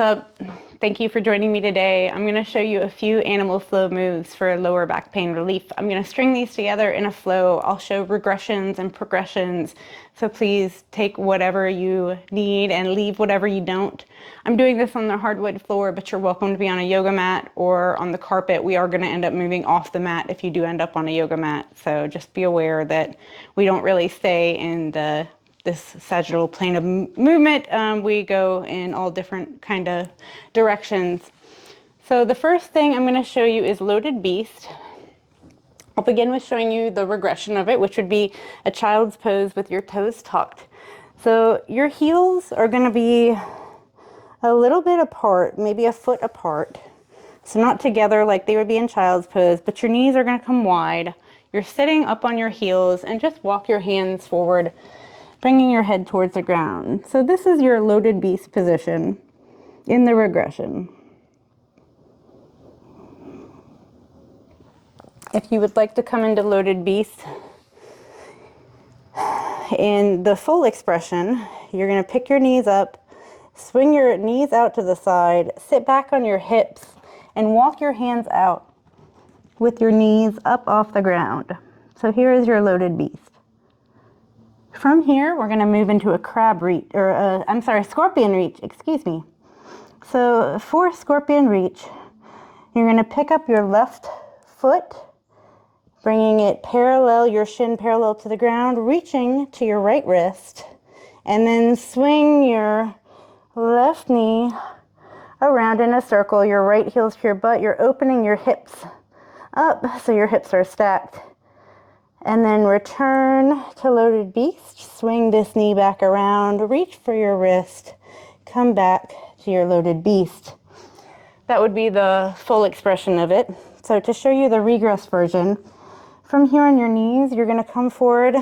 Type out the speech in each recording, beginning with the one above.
up? Thank you for joining me today. I'm going to show you a few animal flow moves for lower back pain relief. I'm going to string these together in a flow. I'll show regressions and progressions. So please take whatever you need and leave whatever you don't. I'm doing this on the hardwood floor, but you're welcome to be on a yoga mat or on the carpet. We are going to end up moving off the mat if you do end up on a yoga mat. So just be aware that we don't really stay in this sagittal plane of movement. We go in all different kind of directions. So the first thing I'm going to show you is loaded beast. I'll begin with showing you the regression of it, which would be a child's pose with your toes tucked. So your heels are going to be a little bit apart, maybe a foot apart. So not together like they would be in child's pose, but your knees are going to come wide. You're sitting up on your heels and just walk your hands forward, bringing your head towards the ground. So this is your loaded beast position in the regression. If you would like to come into loaded beast in the full expression, you're going to pick your knees up, swing your knees out to the side, sit back on your hips, and walk your hands out with your knees up off the ground. So here is your loaded beast. From here, we're going to move into a crab reach, or scorpion reach, excuse me. So for scorpion reach, you're going to pick up your left foot, bringing it parallel, your shin parallel to the ground, reaching to your right wrist, and then swing your left knee around in a circle, your right heel's to your butt. You're opening your hips up so your hips are stacked. And then return to loaded beast, swing this knee back around, reach for your wrist, come back to your loaded beast. That would be the full expression of it. So to show you the regress version, from here on your knees, you're going to come forward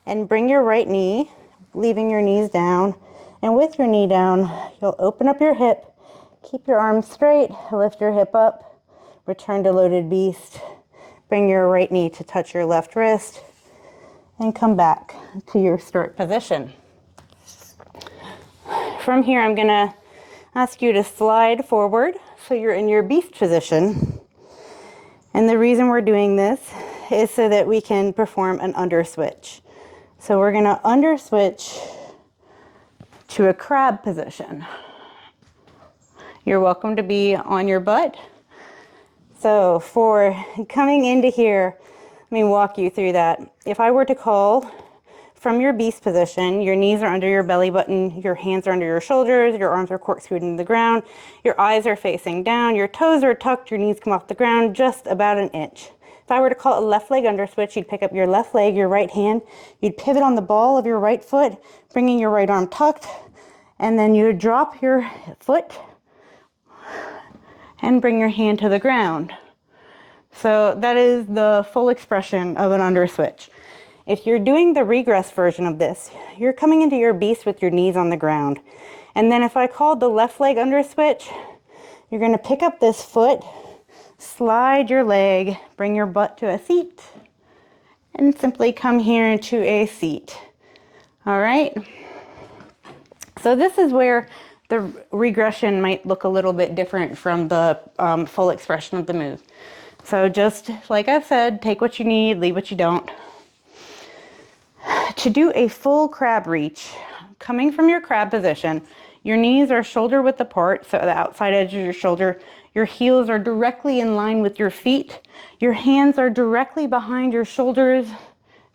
and bring your right knee, leaving your knees down. And with your knee down, you'll open up your hip, keep your arms straight, lift your hip up, return to loaded beast. Bring your right knee to touch your left wrist and come back to your start position. From here, I'm going to ask you to slide forward so you're in your beast position. And the reason we're doing this is so that we can perform an under switch. So we're going to under switch to a crab position. You're welcome to be on your butt. So for coming into here, let me walk you through that. If I were to call from your beast position, your knees are under your belly button, your hands are under your shoulders, your arms are corkscrewed into the ground, your eyes are facing down, your toes are tucked, your knees come off the ground just about an inch. If I were to call a left leg under switch, you'd pick up your left leg, your right hand, you'd pivot on the ball of your right foot, bringing your right arm tucked, and then you would drop your foot and bring your hand to the ground. So that is the full expression of an under switch. If you're doing the regress version of this, you're coming into your beast with your knees on the ground. And then if I called the left leg under switch, you're going to pick up this foot, slide your leg, bring your butt to a seat, and simply come here into a seat. All right. So this is where the regression might look a little bit different from the full expression of the move. So just like I said, take what you need, leave what you don't. To do a full crab reach, coming from your crab position, your knees are shoulder width apart, so the outside edge of your shoulder, your heels are directly in line with your feet, your hands are directly behind your shoulders,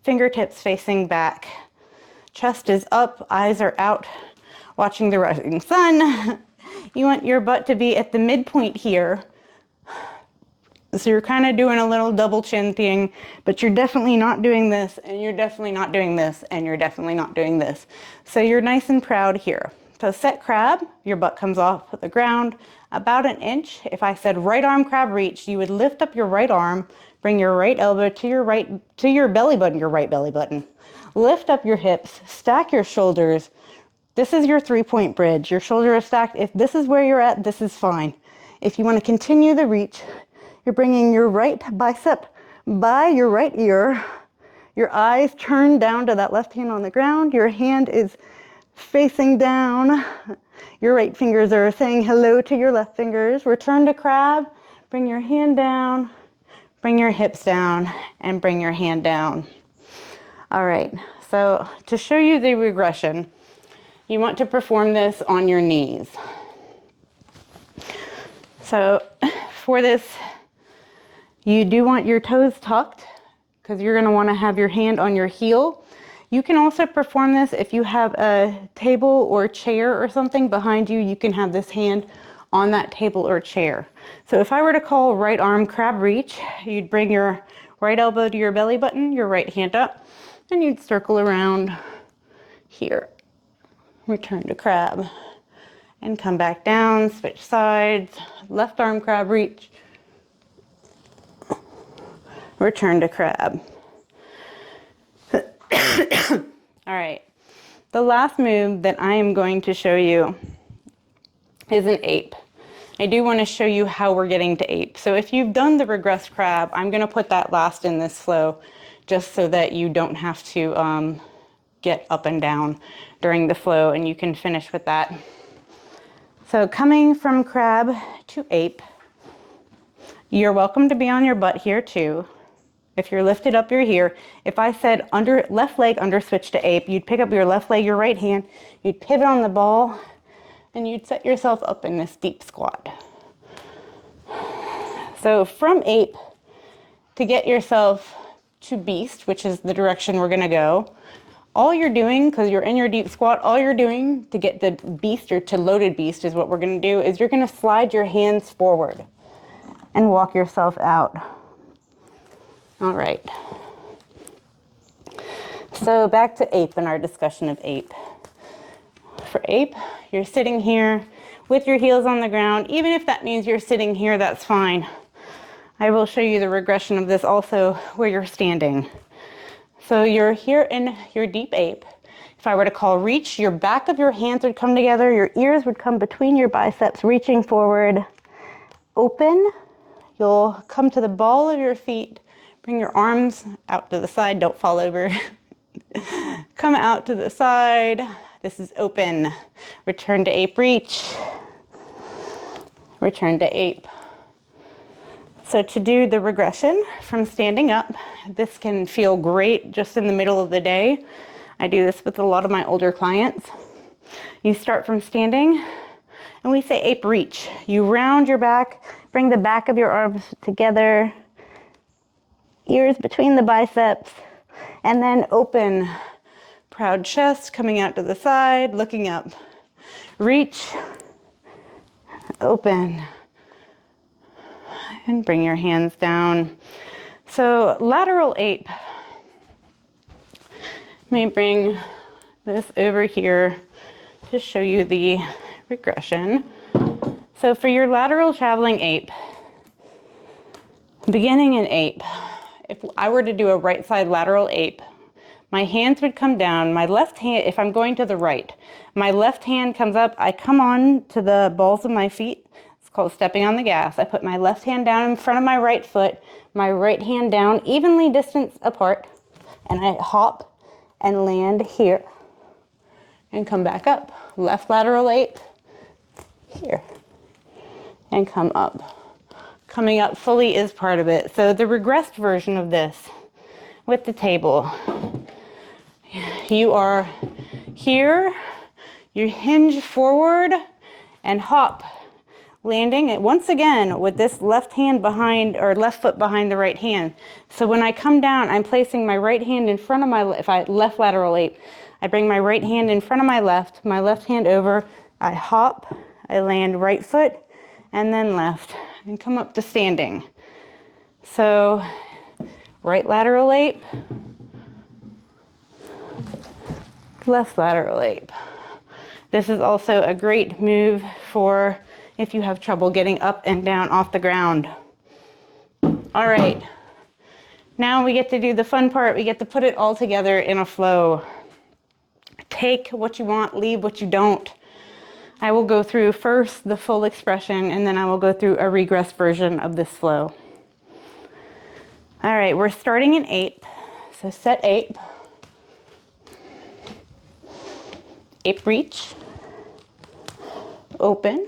fingertips facing back. Chest is up, eyes are out, watching the rising sun. You want your butt to be at the midpoint here. So you're kind of doing a little double chin thing, but you're definitely not doing this, and you're definitely not doing this, and you're definitely not doing this. So you're nice and proud here. So set crab, your butt comes off the ground about an inch. If I said right arm crab reach, you would lift up your right arm, bring your right elbow to your belly button, your right belly button. Lift up your hips, stack your shoulders. This is your 3-point bridge. Your shoulders are stacked. If this is where you're at, this is fine. If you want to continue the reach, you're bringing your right bicep by your right ear, your eyes turned down to that left hand on the ground, your hand is facing down. Your right fingers are saying hello to your left fingers. Return to crab. Bring your hand down. Bring your hips down and bring your hand down. All right, so to show you the regression, you want to perform this on your knees. So for this, you do want your toes tucked because you're going to want to have your hand on your heel. You can also perform this if you have a table or chair or something behind you. You can have this hand on that table or chair. So if I were to call right arm crab reach, you'd bring your right elbow to your belly button, your right hand up, and you'd circle around here. Return to crab and come back down, switch sides, left arm crab reach, return to crab. All right, the last move that I am going to show you is an ape. I do want to show you how we're getting to ape. So if you've done the regressed crab, I'm going to put that last in this flow just so that you don't have to get up and down during the flow and you can finish with that. So coming from crab to ape, you're welcome to be on your butt here too. If you're lifted up, you're here. If I said under left leg under switch to ape, you'd pick up your left leg, your right hand, you'd pivot on the ball, and you'd set yourself up in this deep squat. So from ape, to get yourself to beast, which is the direction we're gonna go, all you're doing, because you're in your deep squat, all you're doing to get the beast or to loaded beast is what we're gonna do, is you're gonna slide your hands forward and walk yourself out. All right. So back to ape and our discussion of ape. For ape, you're sitting here with your heels on the ground. Even if that means you're sitting here, that's fine. I will show you the regression of this also where you're standing. So you're here in your deep ape. If I were to call reach, your back of your hands would come together, your ears would come between your biceps, reaching forward. Open, you'll come to the ball of your feet, bring your arms out to the side, don't fall over. Come out to the side. This is open. Return to ape reach. Return to ape. So to do the regression from standing up, this can feel great just in the middle of the day. I do this with a lot of my older clients. You start from standing and we say ape reach. You round your back, bring the back of your arms together, ears between the biceps, and then open. Proud chest coming out to the side, looking up. Reach, open, and bring your hands down. So lateral ape. Let me bring this over here to show you the regression. So for your lateral traveling ape, beginning in ape, if I were to do a right side lateral ape, my hands would come down. My left hand, if I'm going to the right, my left hand comes up. I come on to the balls of my feet. It's called stepping on the gas. I put my left hand down in front of my right foot, my right hand down, evenly distanced apart, and I hop and land here and come back up. Left lateral ape, here, and come up. Coming up fully is part of it. So the regressed version of this with the table. You are here, you hinge forward and hop, landing it once again with this left hand behind, or left foot behind the right hand. So when I come down, I'm placing my right hand in front of my, if I left lateral ape, I bring my right hand in front of my left hand over, I hop, I land right foot, and then left, and come up to standing. So right lateral ape, left lateral ape. This is also a great move for if you have trouble getting up and down off the ground. All right, now we get to do the fun part. We get to put it all together in a flow. Take what you want, leave what you don't. I will go through first the full expression, and then I will go through a regress version of this flow. All right, we're starting in ape. So set ape. Ape reach, open,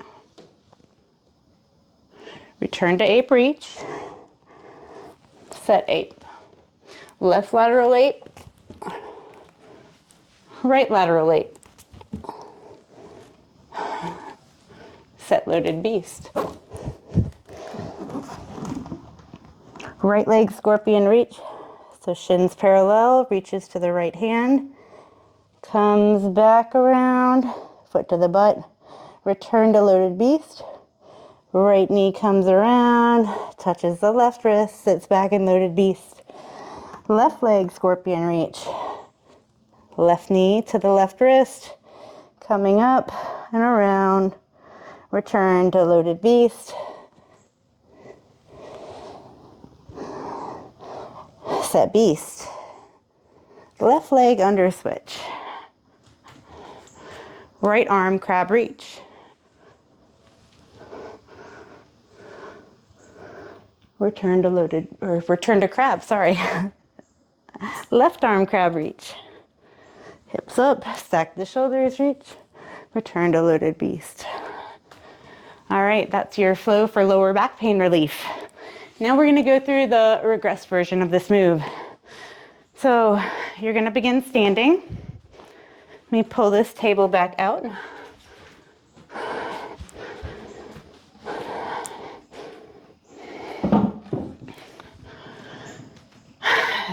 return to ape reach, set ape. Left lateral ape, right lateral ape, set loaded beast. Right leg scorpion reach, so shins parallel, reaches to the right hand, comes back around, foot to the butt, return to loaded beast. Right knee comes around, touches the left wrist, sits back in loaded beast. Left leg scorpion reach, left knee to the left wrist, coming up and around, return to loaded beast. Set beast. Left leg under switch. Right arm crab reach. Return to crab, sorry. Left arm crab reach. Hips up, stack the shoulders, reach. Return to loaded beast. All right, that's your flow for lower back pain relief. Now we're gonna go through the regressed version of this move. So you're gonna begin standing. Let me pull this table back out.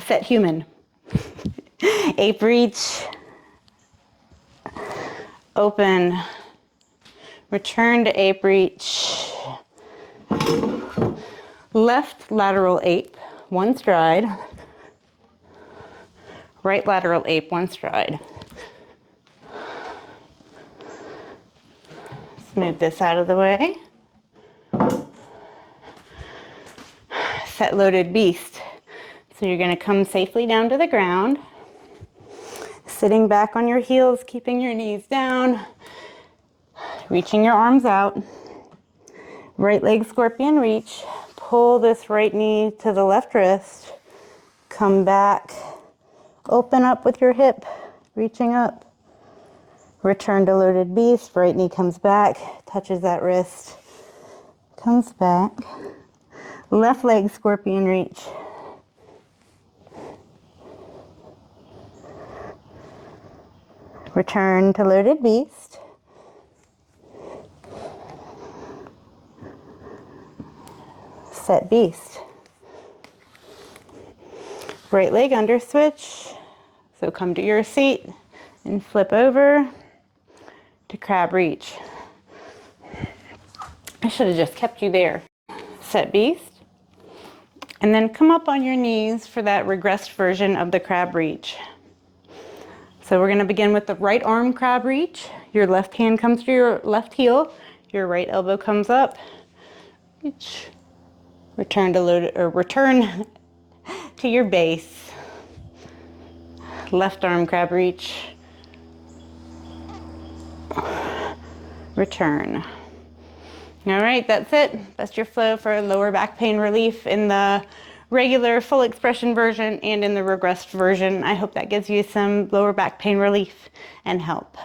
Set human. Ape reach, open, return to ape reach. Left lateral ape, one stride. Right lateral ape, one stride. Let's move this out of the way. Set loaded beast. So you're gonna come safely down to the ground, sitting back on your heels, keeping your knees down, reaching your arms out. Right leg scorpion reach. Pull this right knee to the left wrist. Come back. Open up with your hip, reaching up. Return to loaded beast. Right knee comes back, touches that wrist, comes back. Left leg scorpion reach. Return to loaded beast. Set beast. Right leg under switch. So come to your seat and flip over to crab reach. I should have just kept you there. Set beast. And then come up on your knees for that regressed version of the crab reach. So we're gonna begin with the right arm crab reach. Your left hand comes to your left heel. Your right elbow comes up. Reach. Return to your base. Left arm crab reach. Return. All right, that's it. That's your flow for lower back pain relief in the regular full expression version and in the regressed version. I hope that gives you some lower back pain relief and help.